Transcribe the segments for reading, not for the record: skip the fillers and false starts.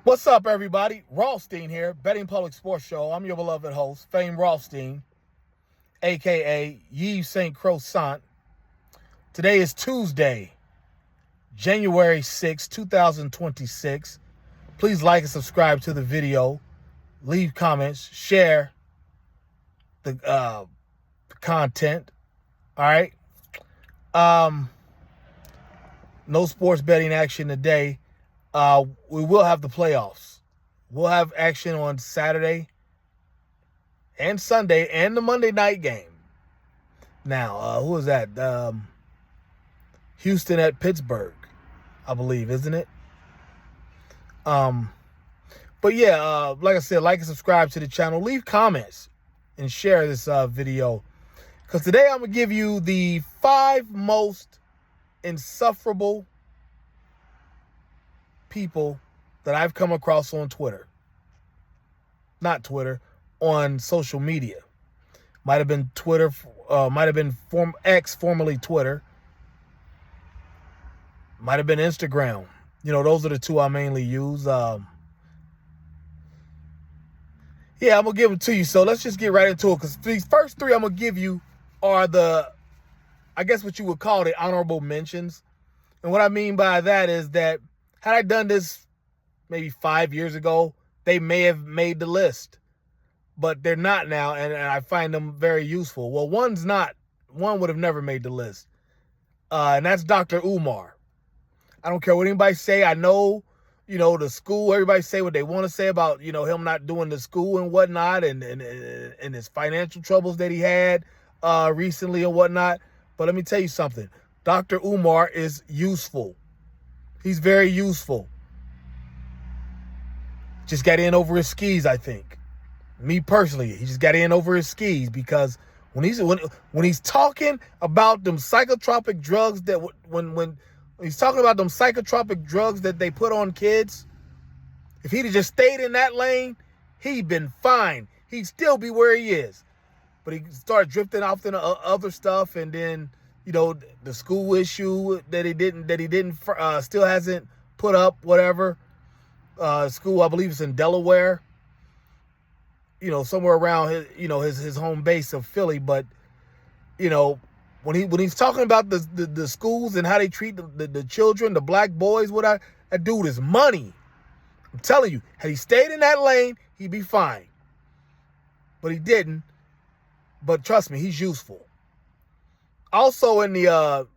What's up, everybody? Rothstein here, Betting Public Sports Show. I'm your beloved host, Fame Rothstein, a.k.a. Yves St. Croissant. Today is Tuesday, January 6, 2026. Please like and subscribe to the video. Leave comments. Share the content. All right? No sports betting action today. We will have the playoffs. We'll have action on Saturday and Sunday and the Monday night game. Now, who is that? Houston at Pittsburgh, I believe, isn't it? But yeah, like I said, like and subscribe to the channel. Leave comments and share this video. Because today I'm going to give you the 5 most insufferable people that I've come across on Twitter. Not Twitter, on social media. Might have been Twitter, might have been X, formerly Twitter. Might have been Instagram. You know, those are the two I mainly use. Yeah, I'm going to give them to you. So let's just get right into it. Because these first 3 I'm going to give you are I guess what you would call the honorable mentions. And what I mean by that is that had I done this maybe 5 years ago, they may have made the list. But they're not now, and I find them very useful. Well, one's not. One would have never made the list. And that's Dr. Umar. I don't care what anybody say. I know, the school, everybody say what they want to say about, him not doing the school and whatnot and his financial troubles that he had recently and whatnot. But let me tell you something. Dr. Umar is useful. He's very useful. Just got in over his skis, I think. Me personally, he just got in over his skis because when he's talking about them psychotropic drugs that when he's talking about them psychotropic drugs that they put on kids, if he'd have just stayed in that lane, he'd been fine. He'd still be where he is. But he started drifting off into other stuff, and then the school issue that he didn't still hasn't put up, whatever. School, I believe it's in Delaware. Somewhere around his home base of Philly. But when he's talking about the schools and how they treat the children, the black boys, that dude is money. I'm telling you, had he stayed in that lane, he'd be fine. But he didn't. But trust me, he's useful. Also in the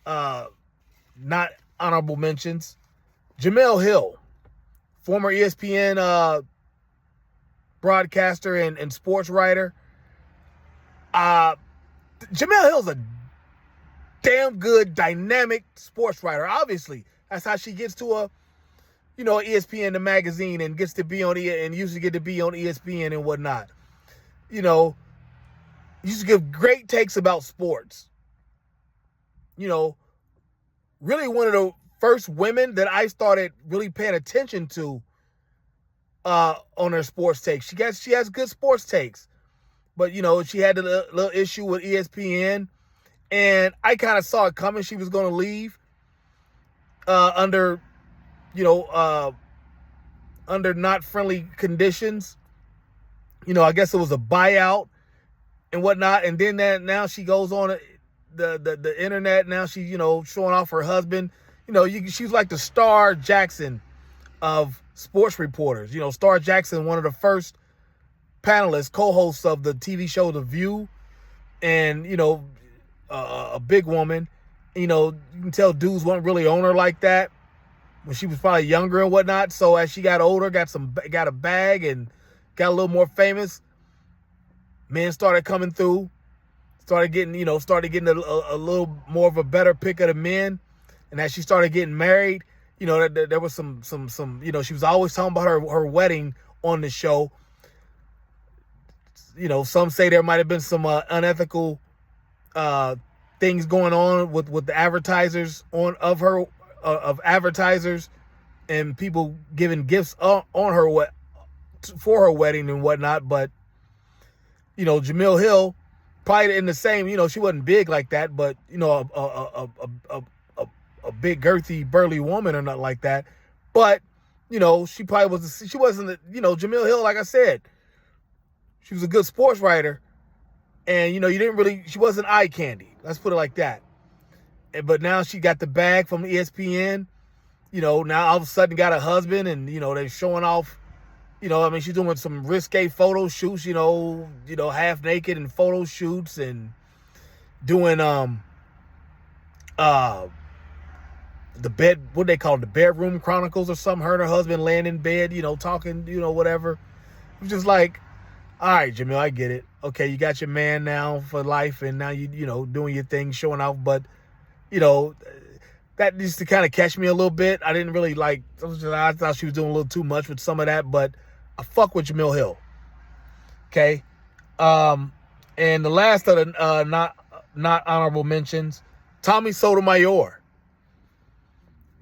not honorable mentions, Jemele Hill, former ESPN broadcaster and sports writer. Jemele Hill's a damn good, dynamic sports writer. Obviously, that's how she gets to ESPN, the magazine, and gets to be on and usually get to be on ESPN and whatnot. Used to give great takes about sports. Really one of the first women that I started really paying attention to on her sports takes. She has good sports takes. But, she had a little issue with ESPN. And I kind of saw it coming. She was going to leave under not friendly conditions. I guess it was a buyout and whatnot. And then now she goes on the internet. Now she's, showing off her husband. She's like the Star Jackson of sports reporters. Star Jackson, one of the first panelists, co-hosts of the TV show The View, and a big woman. You can tell dudes weren't really on her like that when she was probably younger and whatnot. So as she got older, got a bag and got a little more famous, men started coming through, started getting a little more of a better pick of the men. And as she started getting married, there was some she was always talking about her wedding on the show. Some say there might have been some unethical things going on with the advertisers of advertisers and people giving gifts on her for her wedding and whatnot. But Jemele Hill, probably in the same, she wasn't big like that, but a big girthy burly woman or nothing like that. But she probably she wasn't, Jemele Hill, like I said, she was a good sports writer. And, she wasn't eye candy. Let's put it like that. But now she got the bag from ESPN. Now all of a sudden got a husband and, they're showing off, she's doing some risque photo shoots, half naked and photo shoots and doing, the bed, what they call it, the bedroom chronicles or something. Her and her husband laying in bed, talking, whatever. It was just like, all right, Jemele, I get it. Okay, you got your man now for life, and now you doing your thing, showing off. But that used to kind of catch me a little bit. I didn't really like. I thought she was doing a little too much with some of that. But I fuck with Jemele Hill. Okay, and the last of the not honorable mentions, Tommy Sotomayor.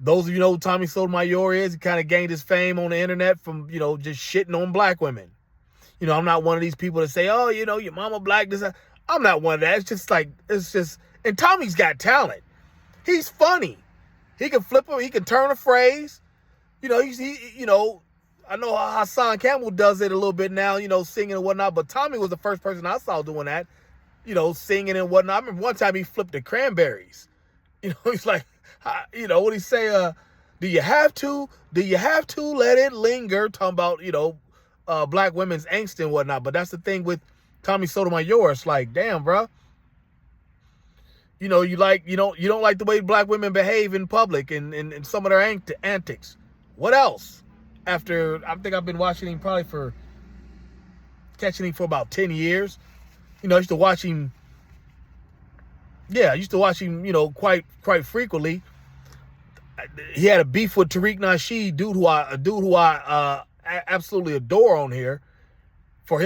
Those of you know who Tommy Sotomayor is, he kind of gained his fame on the internet from, just shitting on black women. I'm not one of these people that say, oh, your mama black. This, I'm not one of that. And Tommy's got talent. He's funny. He can flip him. He can turn a phrase. I know Hassan Campbell does it a little bit now, singing and whatnot. But Tommy was the first person I saw doing that, singing and whatnot. I remember one time he flipped the Cranberries. He's like, what he say? Do you have to let it linger? Talking about, black women's angst and whatnot. But that's the thing with Tommy Sotomayor. It's like, damn, bro. You don't like the way black women behave in public and some of their antics. What else? After, I think I've been watching him catching him for about 10 years. I used to watch him. Yeah, I used to watch him, quite frequently. He had a beef with Tariq Nasheed, dude who I absolutely adore on here for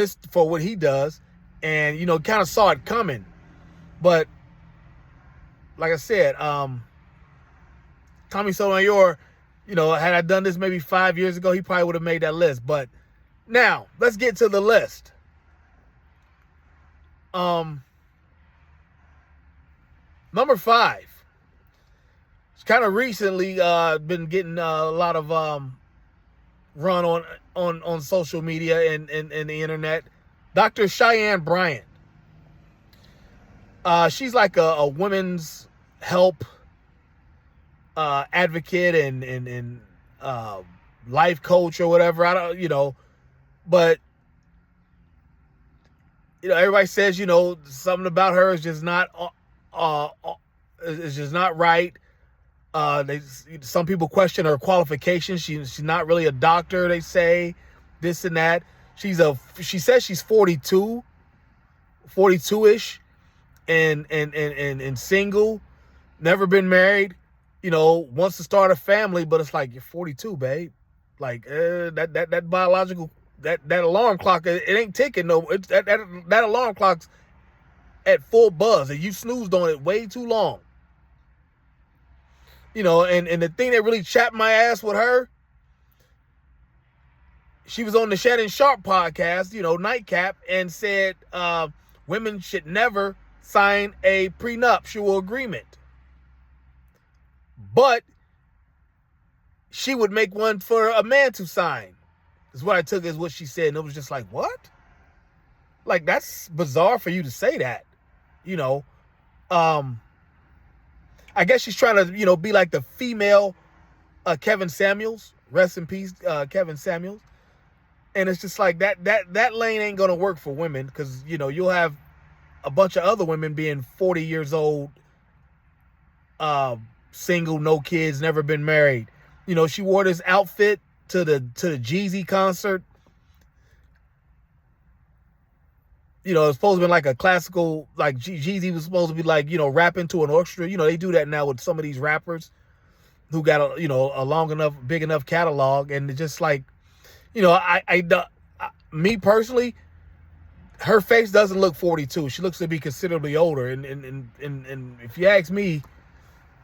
what he does, and kind of saw it coming. But like I said, Tommy Sotomayor, had I done this maybe 5 years ago, he probably would have made that list. But now let's get to the list. Number 5. It's kind of recently been getting a lot of run on social media and the internet. Dr. Cheyenne Bryant. She's like a women's help advocate and life coach or whatever. I don't, but everybody says something about her is just not right. Some people question her qualifications. She's not really a doctor. They say this and that. She says she's 42-ish, and single, never been married. Wants to start a family, but it's like, you're 42, babe. Like that biological that alarm clock, it ain't ticking. No, that alarm clock's at full buzz, and you snoozed on it way too long. And the thing that really chapped my ass with her, she was on the Shannon Sharp podcast, Nightcap, and said women should never sign a prenuptial agreement. But she would make one for a man to sign. Is what I took as what she said. And it was just like, what? Like, that's bizarre for you to say that. I guess she's trying to, be like the female Kevin Samuels. Rest in peace, Kevin Samuels. And it's just like that lane ain't going to work for women because, you'll have a bunch of other women being 40 years old, single, no kids, never been married. She wore this outfit to the Jeezy concert. It's supposed to be like a classical, like Jeezy was supposed to be like, rapping to an orchestra. They do that now with some of these rappers who got a big enough catalog. And it's just like, me personally, her face doesn't look 42. She looks to be considerably older. And if you ask me,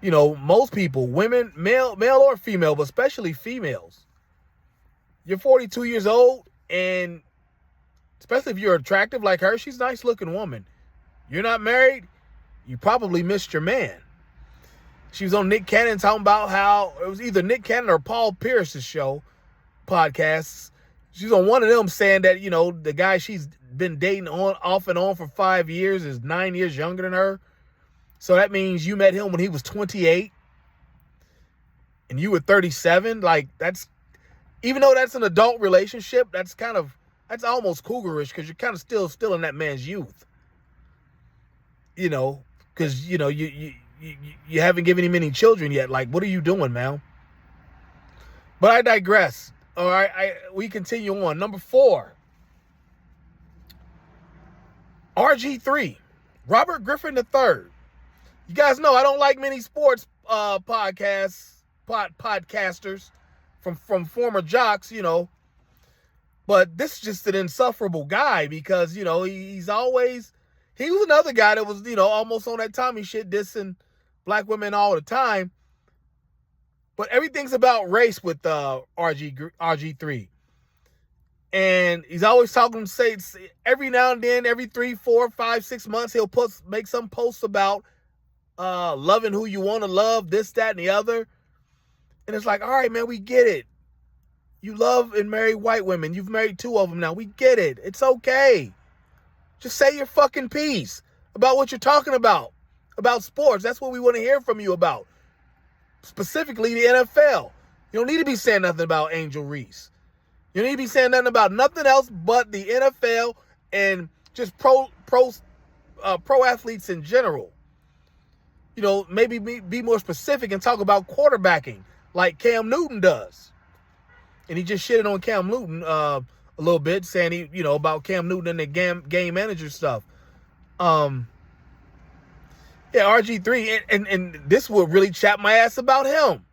most people, women, male or female, but especially females, you're 42 years old, and especially if you're attractive like her, she's a nice looking woman. You're not married, you probably missed your man. She was on Nick Cannon talking about how it was either Nick Cannon or Paul Pierce's show, podcasts. She's on one of them saying that, the guy she's been dating off and on for 5 years is 9 years younger than her. So that means you met him when he was 28 and you were 37. Like, even though that's an adult relationship, that's almost cougarish, because you're kind of still in that man's youth. Because, you haven't given him any children yet. Like, what are you doing, man? But I digress. All right, we continue on. Number 4, RG3, Robert Griffin III. You guys know I don't like many sports podcasters from former jocks, But this is just an insufferable guy, because, he was another guy that was, almost on that Tommy shit, dissing black women all the time. But everything's about race with RG3. And he's always talking, say every now and then, every 3, 4, 5, 6 months, he'll make some posts about loving who you want to love, this, that, and the other. And it's like, all right, man, we get it. You love and marry white women. You've married 2 of them now. We get it. It's okay. Just say your fucking piece about what you're talking about sports. That's what we want to hear from you about. Specifically the NFL. You don't need to be saying nothing about Angel Reese. You don't need to be saying nothing about nothing else but the NFL and just pro athletes in general. Maybe be more specific and talk about quarterbacking like Cam Newton does. And he just shitted on Cam Newton a little bit, saying about Cam Newton and the game manager stuff. Yeah, RG3, and this will really chap my ass about him.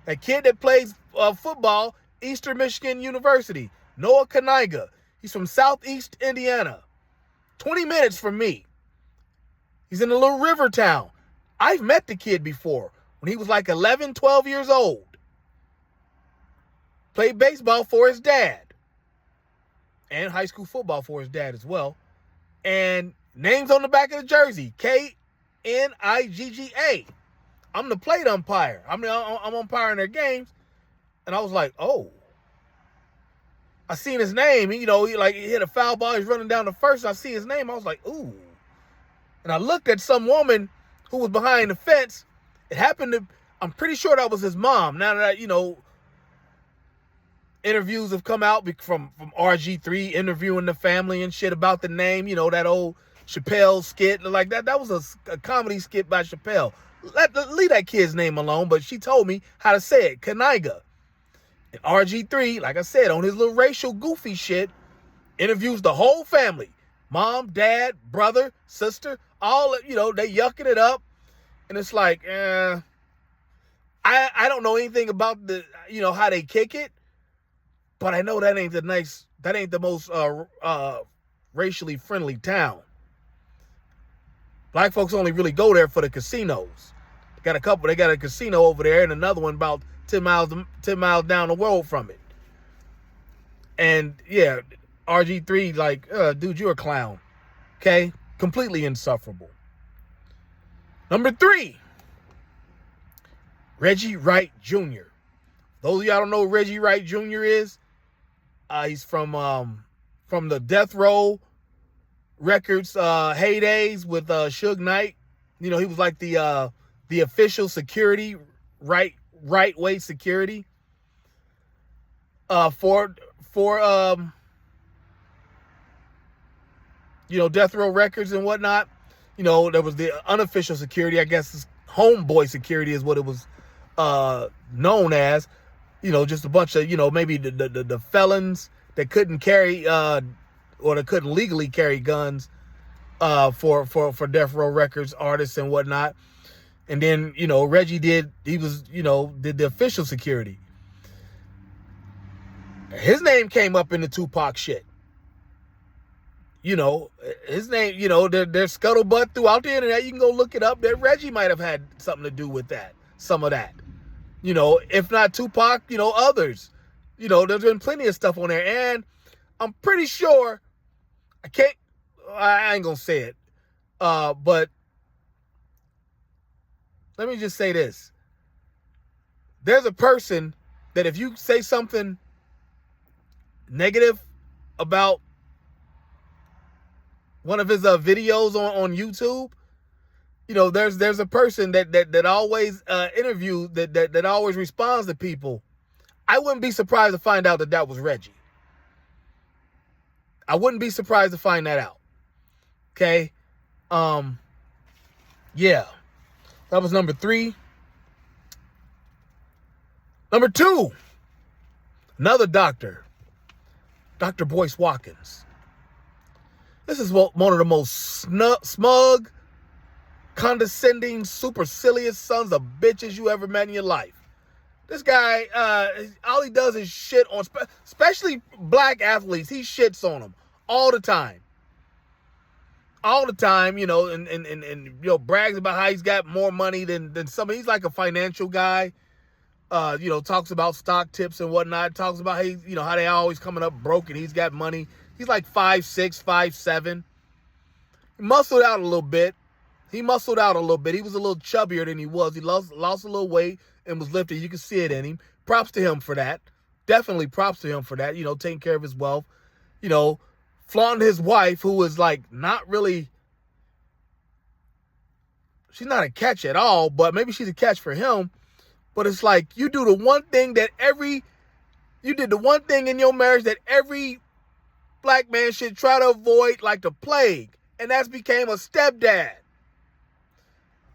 That kid that plays football, Eastern Michigan University, Noah Kaniga. He's from Southeast Indiana. 20 minutes from me. He's in a little river town. I've met the kid before when he was like 11, 12 years old. Played baseball for his dad. And high school football for his dad as well. And names on the back of the jersey, Knigga. I'm the plate umpire. I'm umpiring their games. And I was like, oh. I seen his name. He hit a foul ball. He's running down the first. I see his name. I was like, ooh. And I looked at some woman who was behind the fence. It happened to, I'm pretty sure that was his mom. Now that, interviews have come out from RG3 interviewing the family and shit about the name, that old Chappelle skit. Like that was a comedy skit by Chappelle. Leave that kid's name alone, but she told me how to say it, Kaniga. And RG3, like I said, on his little racial goofy shit, interviews the whole family. Mom, dad, brother, sister, all, they yucking it up. And it's like, I don't know anything about how they kick it, but I know that ain't the most racially friendly town. Black folks only really go there for the casinos. They got a casino over there and another one about 10 miles down the road from it. And yeah, RG3, dude, you're a clown. Okay? Completely insufferable. Number 3, Reggie Wright Jr. Those of y'all don't know who Reggie Wright Jr. is, he's from the Death Row Records heydays with Suge Knight. He was like the official security, right way security for Death Row Records and whatnot. There was the unofficial security, I guess homeboy security is what it was known as. Just a bunch of, maybe the felons that couldn't carry or that couldn't legally carry guns for Death Row Records artists and whatnot. And then, Reggie did the official security. His name came up in the Tupac shit. His name, there's scuttlebutt throughout the internet. You can go look it up. That Reggie might have had something to do with that. Some of that. If not Tupac, others. There's been plenty of stuff on there. And I'm pretty sure, I ain't gonna say it. But let me just say this. There's a person that if you say something negative about one of his videos on YouTube, you know, there's a person that always interviews, that always responds to people. I wouldn't be surprised to find out that was Reggie. I wouldn't be surprised to find that out. Okay? Yeah. That was number 3. Number 2, another doctor, Dr. Boyce Watkins. This is one of the most smug, condescending, supercilious sons of bitches you ever met in your life. This guy, all he does is shit on, especially black athletes. He shits on them all the time. All the time, you know, and you know, brags about how he's got more money than somebody. He's like a financial guy. You know, talks about stock tips and whatnot. Talks about how you know, how they always coming up broke and he's got money. He's like 5'6", 5'7". He muscled out a little bit. He was a little chubbier than he was. He lost a little weight and was lifted. You can see it in him. Props to him for that. Definitely props to him for that. You know, taking care of his wealth. You know, flaunting his wife, who is like not really, she's not a catch at all, but maybe she's a catch for him. But it's like you did the one thing in your marriage that every black man should try to avoid like the plague, and that's became a stepdad.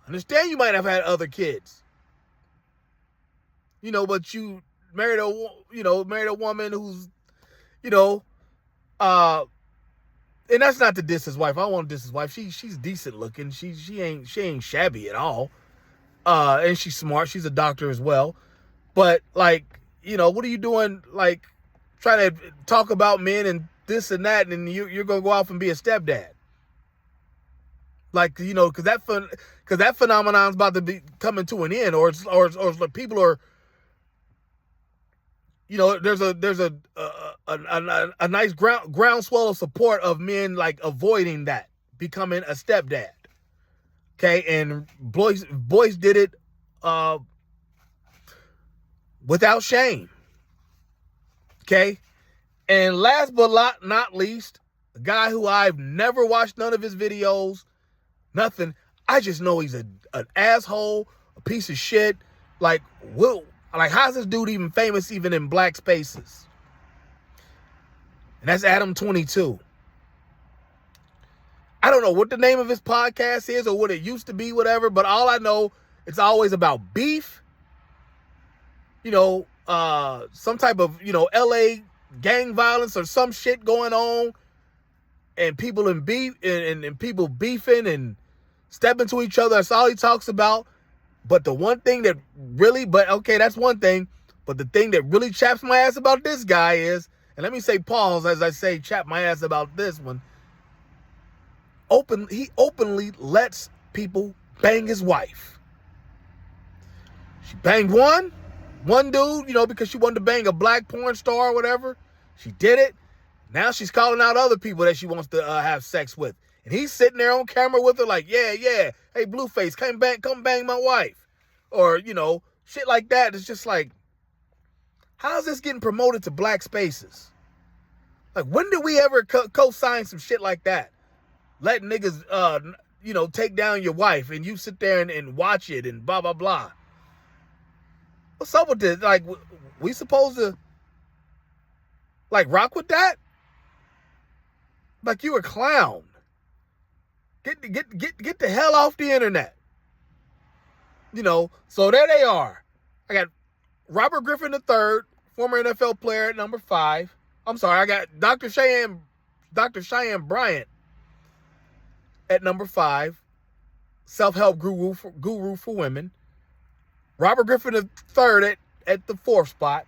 Understand you might have had other kids, you know, but you married a woman who's, you know, and that's not to diss his wife. I don't want to diss his wife. She's decent looking. She ain't shabby at all. And she's smart. She's a doctor as well. But like, you know, what are you doing? Like trying to talk about men and this and that, and you're gonna go off and be a stepdad. Like, you know, because that phenomenon's about to be coming to an end, or people are, you know, there's a nice groundswell of support of men like avoiding that, becoming a stepdad. Okay, and Boyce did it without shame. Okay, and last but not least, a guy who I've never watched none of his videos, nothing. I just know he's an asshole, a piece of shit. Like, how's this dude even famous even in black spaces? And that's Adam 22. I don't know what the name of his podcast is or what it used to be, whatever, but all I know, it's always about beef, you know, some type of, you know, LA gang violence or some shit going on, and people in beef and people beefing and stepping to each other. That's all he talks about. But the one thing that really, that's one thing, but the thing that really chaps my ass about this guy is, and let me say pause as I say chap my ass about this one, he openly lets people bang his wife. She banged one dude, you know, because she wanted to bang a black porn star or whatever. She did it. Now she's calling out other people that she wants to have sex with. And he's sitting there on camera with her like, yeah, hey, Blueface, come bang my wife. Or, you know, shit like that. It's just like, how's this getting promoted to black spaces? Like, when did we ever co-sign some shit like that? Let niggas, you know, take down your wife and you sit there and watch it and blah, blah, blah. What's up with this? Like, we supposed to, like, rock with that? Like, you a clown. Get the hell off the internet. You know, so there they are. I got Robert Griffin III, former NFL player at number 5. I'm sorry, I got Dr. Cheyenne Bryant at number 5, self-help guru for women. Robert Griffin III at the 4th spot.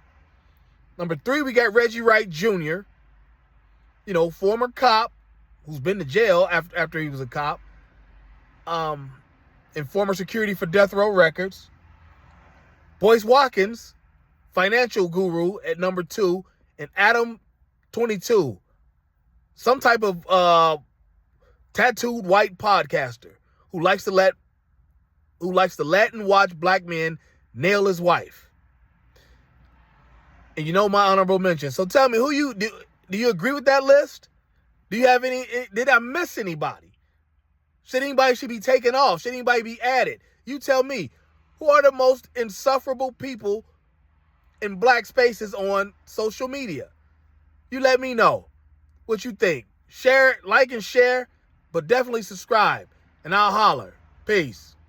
Number 3, we got Reggie Wright Jr., you know, former cop who's been to jail after he was a cop, and former security for Death Row Records. Boyce Watkins, financial guru at number 2, and Adam 22, some type of tattooed white podcaster who likes to let and watch black men nail his wife. And you know my honorable mention. So tell me, who you do you agree with that list? Do you have any, did I miss anybody? Should anybody be taken off? Should anybody be added? You tell me, who are the most insufferable people in black spaces on social media? You let me know what you think. Share, like and share, but definitely subscribe. And I'll holler. Peace.